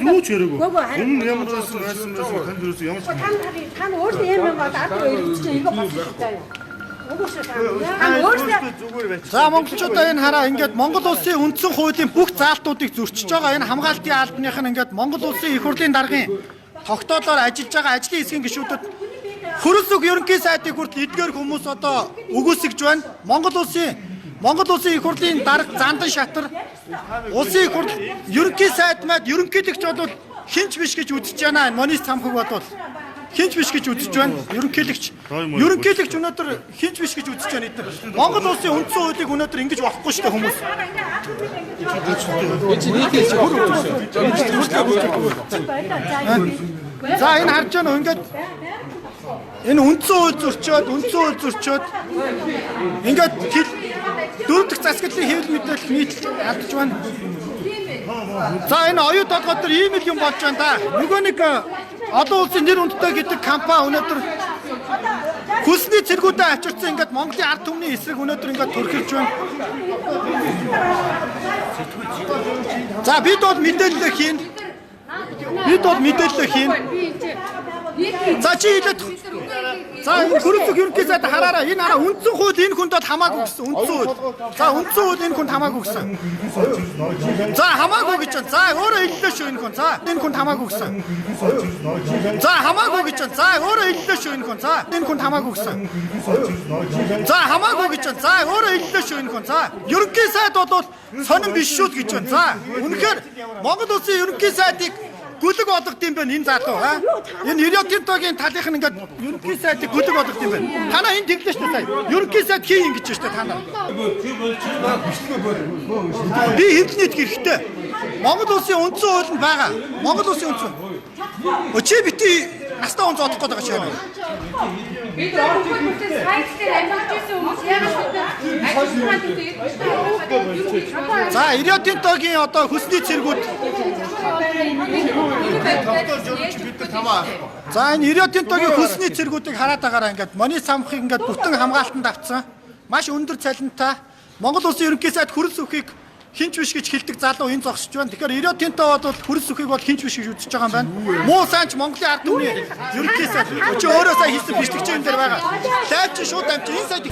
юу ч яриаггүй. Өмнө ямар байсан танд юусэн ямар ч юм. Та өөрсдөө юм байна даатуу ирчихсэн энийг бодлоо юу. За монголчуудаа энэ хараа ингээд Монгол улсын үндсэн хуулийн бүх заалтуудыг зөрчиж байгаа энэ хамгаалтын албаных нь ингээд Монгол улсын их хурлын даргын тогтоолоор ажиллаж байгаа ажлын хэсгийн гишүүдэд хөрөлс үг ерөнхий сайдыг хүртэл эдгээр хүмүүс одоо өгөөсгөж байна. Монгол улсын их хурлын дарга Зандан Шатар улсын их хурл ерөнхий сайд мад ерөнхийлөгч бол хинч биш гэж үзэж байна. Монист хамхаг бодвол хинч биш гэж үзэж байна. Ерөнхийлөгч өнөөдөр хинч биш гэж үзэж байна эдгээр. Монгол улсын үндсэн хуулийг өнөөдөр ингэж болохгүй шүү дээ хүмүүс. За энэ харж байна уу ингээд энэ үндсэн хууль зөрчөөд ингээд дөрөв дэх засаглалын хэвлэл мэдээлэл нийтлж алдж байна. За энэ оюут толгой дээр ийм л юм болж байна да. Нөгөө нэг олон улсын нэр хүндтэй гэдэг компани өнөөдөр хүсний цэргүүдэд авчирсан ингээд Монголын ард түмний эсрэг өнөөдөр ингээд төрхилж байна. За бид бол мэдээлэл хийн. За чи хэлээд за энэ хөрөлцөг ерөнхий сайд хараараа энэ хараа үндсэн хууль энэ хүнд бол хамаагүй гэсэн үндсэн хууль. За үндсэн хууль энэ хүнд хамаагүй гэсэн. За хамаагүй гэж байна. За өөрөө хэллээ шүү энэ хүн. За энэ хүнд хамаагүй гэсэн. За хамаагүй гэж байна. За өөрөө хэллээ шүү энэ хүн. За энэ хүнд хамаагүй гэсэн. За хамаагүй гэж байна. За өөрөө хэллээ шүү энэ хүн. За ерөнхий сайд бол сонин биш шүү гэж байна. За үнэхээр Монгол улсын ерөнхий сайдыг гүлэг болгох юм байна энэ залуу аа. Энэ Риотинтогийн талынх нь ингээд ерөнхий сайдыг гүлэг болгох юм байна. Танаа энэ тэглээ шүү дээ сая. Ерөнхий сайд хий ингэж шүү дээ танаа. Би хэвлэлний хэрэгтэй. Монгол улсын үндсэн хууль нь байгаа. Монгол улсын үндсэн. Өчигдөр бити настаа он зодох гэдэг шиг байна. Бид орон бүтээс сайт дээр амьдарч байсан хүмүүс яг За Риотинтогийн одоо хүсний цэргүүд За энэ Риотинтогийн хүсний цэргүүдийг хараад байгаараа ингээд Монист хамхыг ингээд бүтэн хамгаалтанд авцсан. Маш өндөр цалинтай Монгол улсын ерөнхий сайд хөрөлс үхийг хинч биш гэж хэлдэг залуу энэ зогсож байна. Тэгэхээр Риотинто бол хөрөлс үхийг бол хинч биш гэж үзэж байгаа юм байна. Муу санч Монголын ард түмний ерөнхий сайд чи өөрөө сая хийсэн бичлэгчийн дээр байгаа. Тайвч шууд амч энэ сайд